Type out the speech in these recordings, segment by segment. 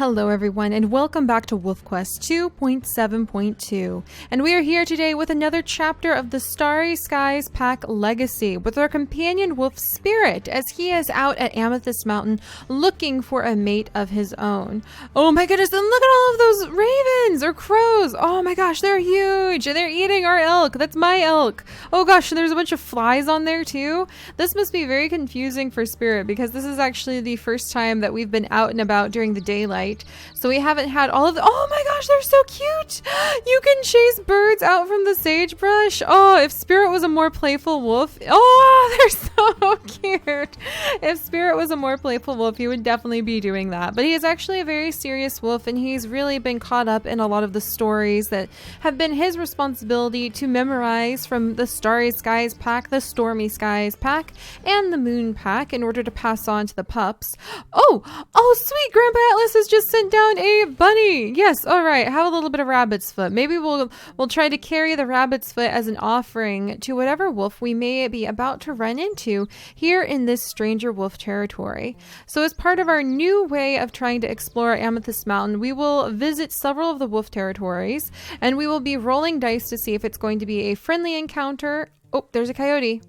Hello everyone and welcome back to WolfQuest 2.7.2, and we are here today with another chapter of the Starry Skies Pack Legacy with our companion wolf Spirit as he is out at Amethyst Mountain looking for a mate of his own. Oh my goodness, and look at all of those ravens or crows. Oh my gosh, they're huge. They're eating our elk. That's my elk. Oh gosh, there's a bunch of flies on there too. This must be very confusing for Spirit because this is actually the first time that we've been out and about during the daylight. So we haven't had all of the— oh my gosh, they're so cute. You can chase birds out from the sagebrush. Oh, if Spirit was a more playful wolf— oh, they're so cute. If Spirit was a more playful wolf, he would definitely be doing that. But he is actually a very serious wolf, and he's really been caught up in a lot of the stories that have been his responsibility to memorize from the Starry Skies Pack, the Stormy Skies Pack, and the Moon Pack in order to pass on to the pups. Oh sweet, Grandpa Atlas has just sent down a bunny. Yes, all right, have a little bit of rabbit's foot. Maybe we'll try to carry the rabbit's foot as an offering to whatever wolf we may be about to run into here in this stranger wolf territory. So as part of our new way of trying to explore Amethyst Mountain, we will visit several of the wolf territories, and we will be rolling dice to see if it's going to be a friendly encounter. Oh, there's a coyote.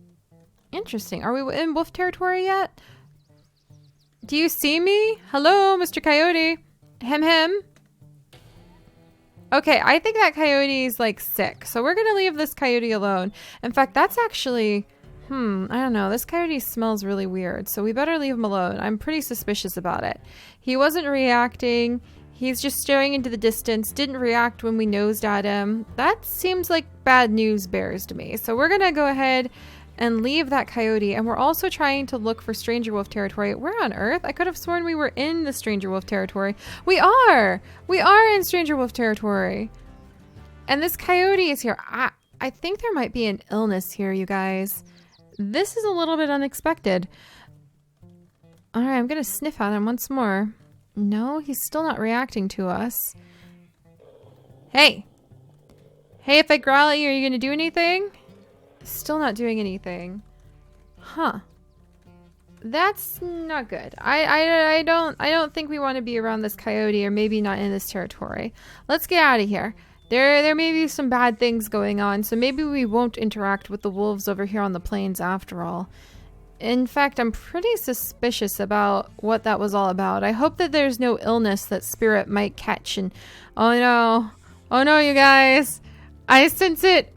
Interesting. Are we in wolf territory yet? Do you see me? Hello, Mr. Coyote. Him. Okay, I think that coyote is like sick, so we're gonna leave this coyote alone. In fact, that's actually, I don't know. This coyote smells really weird, so we better leave him alone. I'm pretty suspicious about it. He wasn't reacting. He's just staring into the distance. Didn't react when we nosed at him. That seems like bad news bears to me. So we're gonna go ahead and leave that coyote, and we're also trying to look for stranger wolf territory. Where on earth? I could have sworn we were in the stranger wolf territory. We are in stranger wolf territory, and this coyote is here. I think there might be an illness here, you guys. This is a little bit unexpected. All right, I'm gonna sniff at him once more. No, he's still not reacting to us. Hey, if I growl at you, are you gonna do anything? Still not doing anything. Huh. That's not good. I don't think we want to be around this coyote, or maybe not in this territory. Let's get out of here. There may be some bad things going on, so maybe we won't interact with the wolves over here on the plains after all. In fact, I'm pretty suspicious about what that was all about. I hope that there's no illness that Spirit might catch, and oh no, you guys. I sense it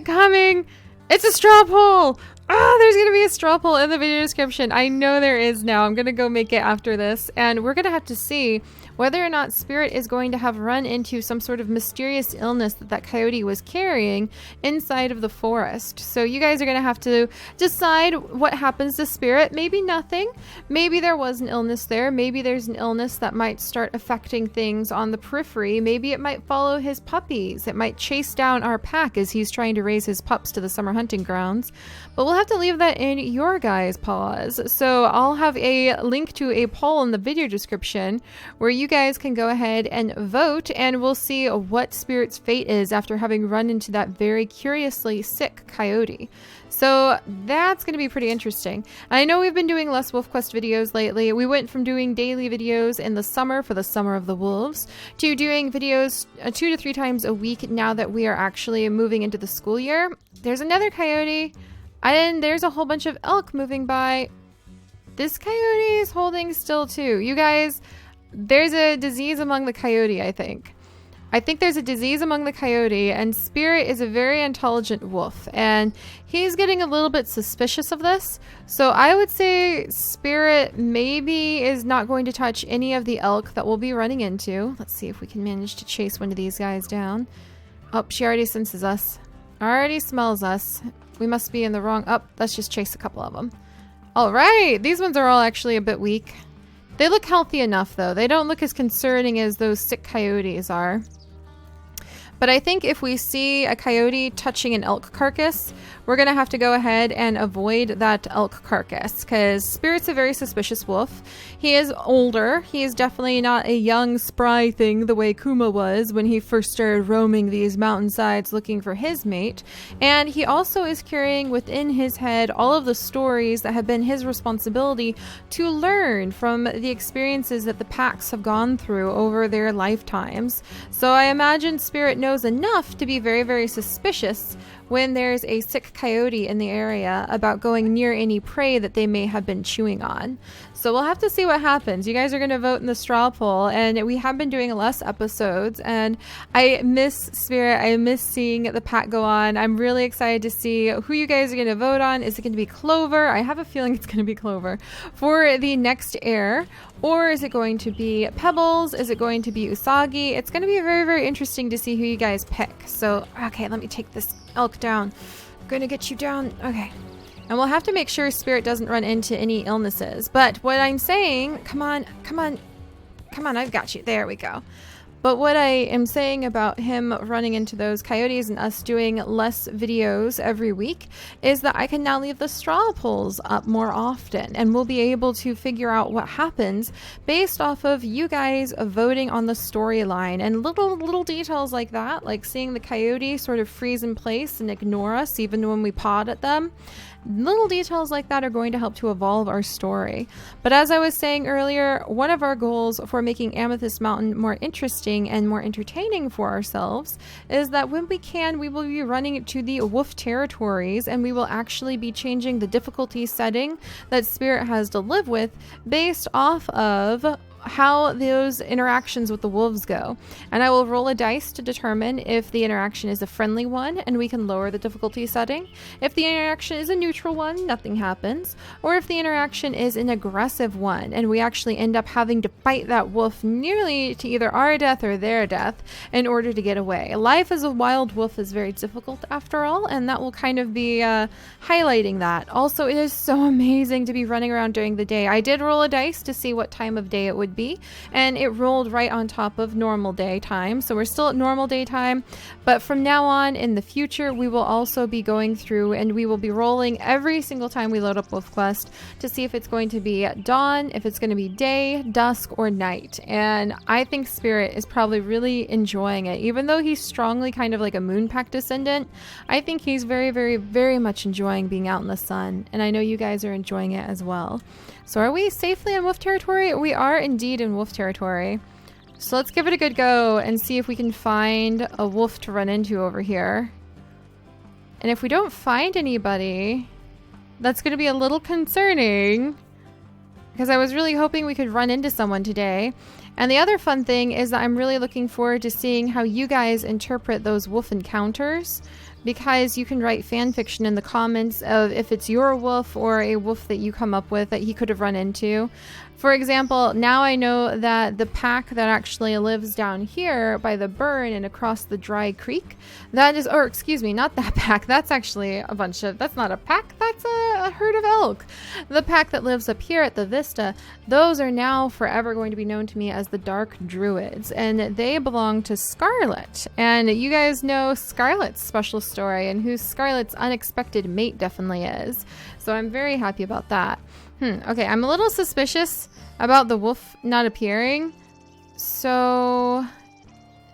coming. It's a straw poll! There's gonna be a straw poll in the video description. I know there is now. I'm gonna go make it after this, and we're gonna have to see whether or not Spirit is going to have run into some sort of mysterious illness that coyote was carrying inside of the forest. So you guys are gonna have to decide what happens to Spirit. Maybe nothing. Maybe there was an illness there. Maybe there's an illness that might start affecting things on the periphery. Maybe it might follow his puppies. It might chase down our pack as he's trying to raise his pups to the summer hunting grounds. But we'll have to leave that in your guys' paws. So I'll have a link to a poll in the video description where you guys can go ahead and vote, and we'll see what Spirit's fate is after having run into that very curiously sick coyote. So that's going to be pretty interesting. I know we've been doing less WolfQuest videos lately. We went from doing daily videos in the summer for the Summer of the Wolves to doing videos 2 to 3 times a week now that we are actually moving into the school year. There's another coyote. And there's a whole bunch of elk moving by. This coyote is holding still too. You guys, there's a disease among the coyote, I think. I think there's a disease among the coyote, and Spirit is a very intelligent wolf, and he's getting a little bit suspicious of this. So I would say Spirit maybe is not going to touch any of the elk that we'll be running into. Let's see if we can manage to chase one of these guys down. Oh, she already senses us. Already smells us. We must be in the wrong— let's just chase a couple of them. All right, these ones are all actually a bit weak. They look healthy enough though. They don't look as concerning as those sick coyotes are. But I think if we see a coyote touching an elk carcass, we're going to have to go ahead and avoid that elk carcass, because Spirit's a very suspicious wolf. He is older. He is definitely not a young, spry thing the way Kuma was when he first started roaming these mountainsides looking for his mate. And he also is carrying within his head all of the stories that have been his responsibility to learn from the experiences that the packs have gone through over their lifetimes. So I imagine Spirit knows enough to be very, very suspicious when there's a sick coyote in the area about going near any prey that they may have been chewing on. So we'll have to see what happens. You guys are going to vote in the straw poll, and we have been doing less episodes, and I miss Spirit. I miss seeing the pack go on. I'm really excited to see who you guys are going to vote on. Is it going to be Clover? I have a feeling it's going to be Clover for the next heir. Or is it going to be Pebbles? Is it going to be Usagi? It's going to be very, very interesting to see who you guys pick. So, okay, let me take this elk down. I'm going to get you down. Okay. And we'll have to make sure Spirit doesn't run into any illnesses. But what I'm saying, come on, I've got you. There we go. But what I am saying about him running into those coyotes and us doing less videos every week is that I can now leave the straw polls up more often, and we'll be able to figure out what happens based off of you guys voting on the storyline, and little details like that, like seeing the coyote sort of freeze in place and ignore us even when we pod at them. Little details like that are going to help to evolve our story. But as I was saying earlier, one of our goals for making Amethyst Mountain more interesting and more entertaining for ourselves is that when we can, we will be running to the wolf territories, and we will actually be changing the difficulty setting that Spirit has to live with based off of how those interactions with the wolves go. And I will roll a dice to determine if the interaction is a friendly one and we can lower the difficulty setting. If the interaction is a neutral one, nothing happens. Or if the interaction is an aggressive one and we actually end up having to fight that wolf nearly to either our death or their death in order to get away. Life as a wild wolf is very difficult after all, and that will kind of be highlighting that. Also, it is so amazing to be running around during the day. I did roll a dice to see what time of day it would be, and it rolled right on top of normal daytime. So we're still at normal daytime, but from now on in the future, we will also be going through and we will be rolling every single time we load up Wolf Quest to see if it's going to be dawn, if it's going to be day, dusk, or night. And I think Spirit is probably really enjoying it. Even though he's strongly kind of like a moon pack descendant, I think he's very, very, very much enjoying being out in the sun. And I know you guys are enjoying it as well. So are we safely in wolf territory? We are indeed in wolf territory. So let's give it a good go and see if we can find a wolf to run into over here. And if we don't find anybody, that's going to be a little concerning, because I was really hoping we could run into someone today. And the other fun thing is that I'm really looking forward to seeing how you guys interpret those wolf encounters, because you can write fan fiction in the comments of if it's your wolf or a wolf that you come up with that he could have run into. For example, now I know that the pack that actually lives down here by the burn and across the dry creek, that is, or excuse me, not that pack. That's actually a bunch of, that's not a pack, that's a herd of elk. The pack that lives up here at the Vista, those are now forever going to be known to me as the Dark Druids, and they belong to Scarlet. And you guys know Scarlet's special story and who Scarlet's unexpected mate definitely is. So I'm very happy about that. Okay, I'm a little suspicious about the wolf not appearing. So,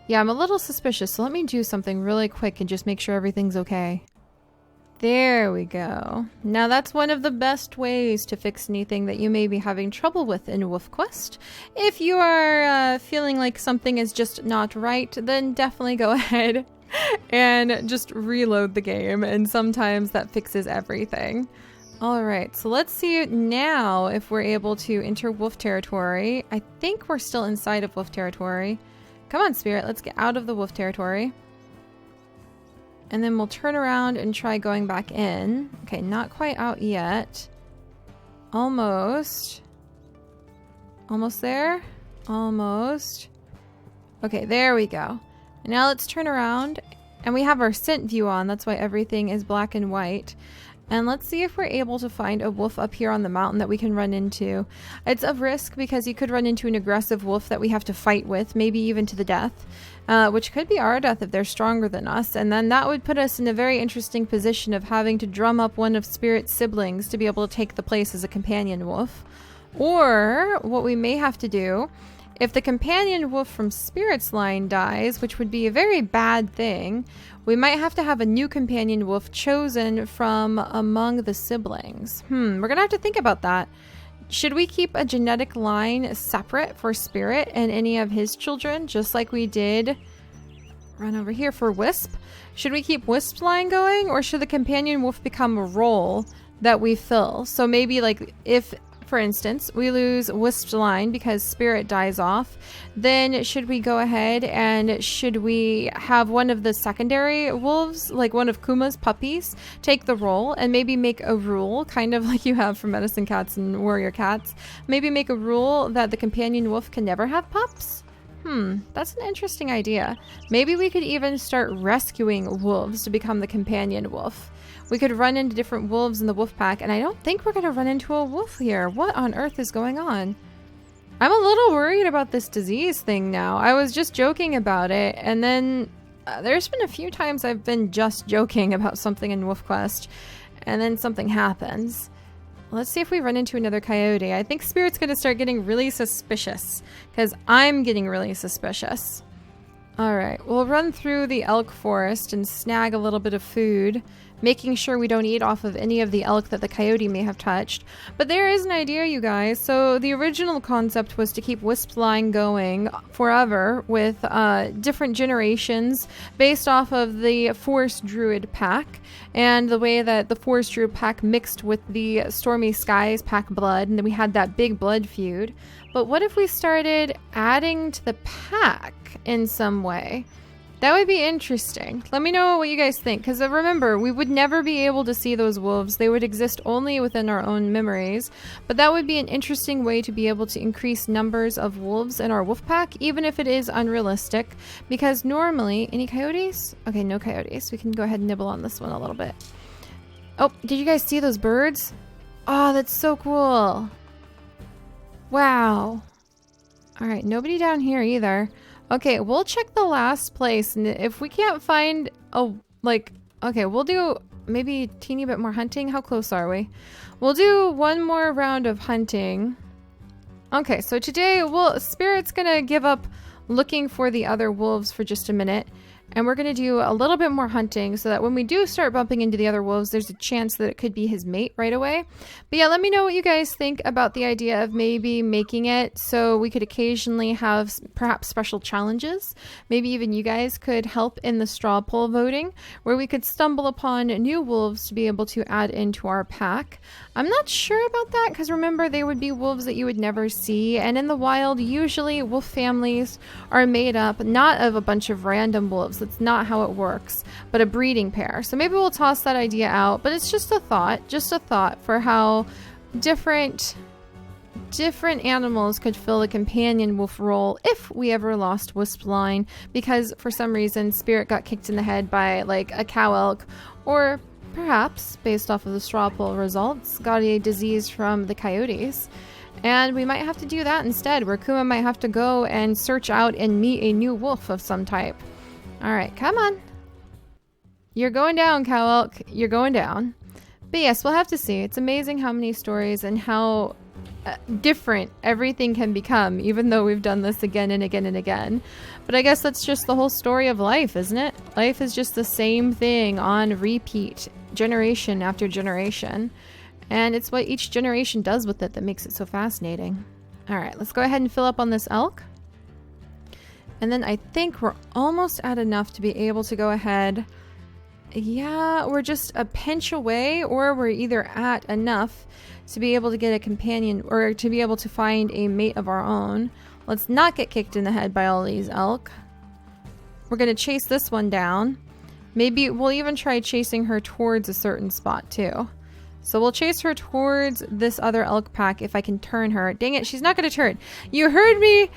yeah, I'm a little suspicious. So let me do something really quick and just make sure everything's okay. There we go. Now that's one of the best ways to fix anything that you may be having trouble with in Wolf Quest. If you are feeling like something is just not right, then definitely go ahead and just reload the game, and sometimes that fixes everything. Alright, so let's see now if we're able to enter wolf territory. I think we're still inside of wolf territory. Come on, Spirit, let's get out of the wolf territory. And then we'll turn around and try going back in. Okay, not quite out yet. Almost. Almost there? Almost. Okay, there we go. Now let's turn around. And we have our scent view on, that's why everything is black and white. And let's see if we're able to find a wolf up here on the mountain that we can run into. It's a risk because you could run into an aggressive wolf that we have to fight with, maybe even to the death, which could be our death if they're stronger than us. And then that would put us in a very interesting position of having to drum up one of Spirit's siblings to be able to take the place as a companion wolf. Or what we may have to do, if the companion wolf from Spirit's line dies, which would be a very bad thing, we might have to have a new companion wolf chosen from among the siblings. We're gonna have to think about that. Should we keep a genetic line separate for Spirit and any of his children, just like we did, run over here, for Wisp? Should we keep Wisp's line going, or should the companion wolf become a role that we fill? So maybe like if, for instance, we lose Wisp's line because Spirit dies off, then should we go ahead and should we have one of the secondary wolves, like one of Kuma's puppies, take the role and maybe make a rule, kind of like you have for medicine cats and warrior cats, maybe make a rule that the companion wolf can never have pups? That's an interesting idea. Maybe we could even start rescuing wolves to become the companion wolf. We could run into different wolves in the wolf pack, and I don't think we're going to run into a wolf here. What on earth is going on? I'm a little worried about this disease thing now. I was just joking about it, and then there's been a few times I've been just joking about something in Wolf Quest, and then something happens. Let's see if we run into another coyote. I think Spirit's going to start getting really suspicious, because I'm getting really suspicious. Alright, we'll run through the elk forest and snag a little bit of food, making sure we don't eat off of any of the elk that the coyote may have touched. But there is an idea, you guys. So the original concept was to keep Wisp's line going forever with different generations based off of the Forest Druid pack and the way that the Forest Druid pack mixed with the Stormy Skies pack blood, and then we had that big blood feud. But what if we started adding to the pack in some way? That would be interesting. Let me know what you guys think, because remember, we would never be able to see those wolves. They would exist only within our own memories, but that would be an interesting way to be able to increase numbers of wolves in our wolf pack, even if it is unrealistic, because normally, any coyotes? Okay, no coyotes. We can go ahead and nibble on this one a little bit. Oh, did you guys see those birds? Oh, that's so cool. Wow. All right, nobody down here either. Okay, we'll check the last place, and if we can't find okay, we'll do maybe a teeny bit more hunting. How close are we? We'll do one more round of hunting. Okay, so today, Spirit's gonna give up looking for the other wolves for just a minute, and we're gonna do a little bit more hunting so that when we do start bumping into the other wolves, there's a chance that it could be his mate right away. But yeah, let me know what you guys think about the idea of maybe making it so we could occasionally have perhaps special challenges. Maybe even you guys could help in the straw poll voting, where we could stumble upon new wolves to be able to add into our pack. I'm not sure about that, because remember, they would be wolves that you would never see, and in the wild, usually wolf families are made up not of a bunch of random wolves. That's not how it works, but a breeding pair. So maybe we'll toss that idea out, but it's just a thought for how different animals could fill a companion wolf role if we ever lost Wisp's line, because for some reason Spirit got kicked in the head by like a cow elk, or perhaps, based off of the straw poll results, got a disease from the coyotes. And we might have to do that instead, where Kuma might have to go and search out and meet a new wolf of some type. Alright, come on. You're going down, cow elk. You're going down. But yes, we'll have to see. It's amazing how many stories and how different everything can become, even though we've done this again and again and again. But I guess that's just the whole story of life, isn't it? Life is just the same thing on repeat, generation after generation. And it's what each generation does with it that makes it so fascinating. Alright, let's go ahead and fill up on this elk. And then I think we're almost at enough to be able to go ahead. Yeah, we're just a pinch away, or we're either at enough to be able to get a companion, or to be able to find a mate of our own. Let's not get kicked in the head by all these elk. We're going to chase this one down. Maybe we'll even try chasing her towards a certain spot too. So we'll chase her towards this other elk pack if I can turn her. Dang it, she's not going to turn. You heard me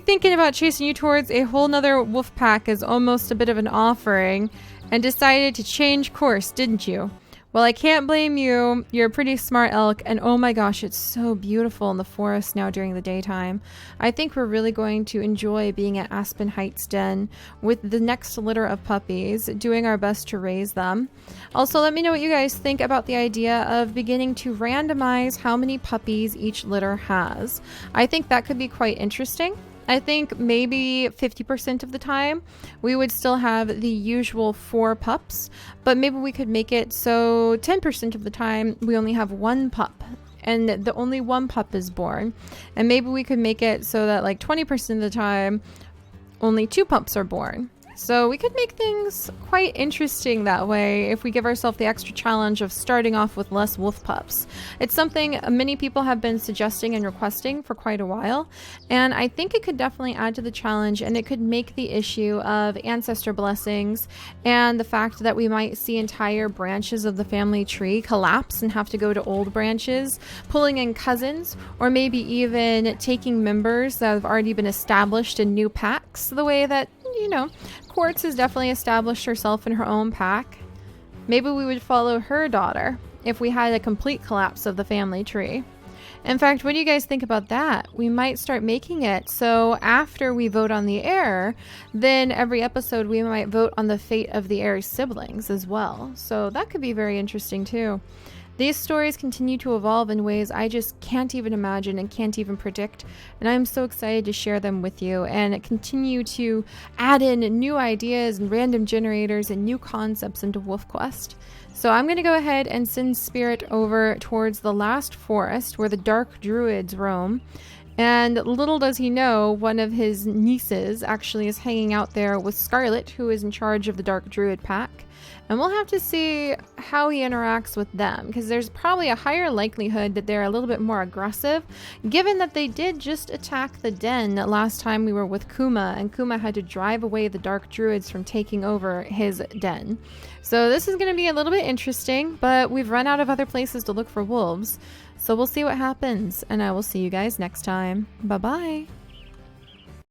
thinking about chasing you towards a whole nother wolf pack as almost a bit of an offering, and decided to change course, didn't you? Well, I can't blame you. You're a pretty smart elk. And oh my gosh, it's so beautiful in the forest now during the daytime. I think we're really going to enjoy being at Aspen Heights Den with the next litter of puppies, doing our best to raise them. Also, let me know what you guys think about the idea of beginning to randomize how many puppies each litter has. I think that could be quite interesting. I think maybe 50% of the time we would still have the usual 4 pups, but maybe we could make it so 10% of the time we only have 1 pup and the only 1 pup is born. And maybe we could make it so that like 20% of the time only 2 pups are born. So we could make things quite interesting that way if we give ourselves the extra challenge of starting off with less wolf pups. It's something many people have been suggesting and requesting for quite a while, and I think it could definitely add to the challenge, and it could make the issue of ancestor blessings and the fact that we might see entire branches of the family tree collapse and have to go to old branches, pulling in cousins, or maybe even taking members that have already been established in new packs, the way that, you know, Quartz has definitely established herself in her own pack. Maybe we would follow her daughter if we had a complete collapse of the family tree. In fact, what do you guys think about that? We might start making it so after we vote on the heir, then every episode we might vote on the fate of the heir's siblings as well. So that could be very interesting too. These stories continue to evolve in ways I just can't even imagine and can't even predict, and I'm so excited to share them with you and continue to add in new ideas and random generators and new concepts into WolfQuest. So I'm going to go ahead and send Spirit over towards the last forest where the dark druids roam. And little does he know, one of his nieces actually is hanging out there with Scarlet, who is in charge of the Dark Druid pack. And we'll have to see how he interacts with them, because there's probably a higher likelihood that they're a little bit more aggressive, given that they did just attack the den last time we were with Kuma, and Kuma had to drive away the Dark Druids from taking over his den. So this is going to be a little bit interesting, but we've run out of other places to look for wolves. So we'll see what happens, and I will see you guys next time. Bye-bye.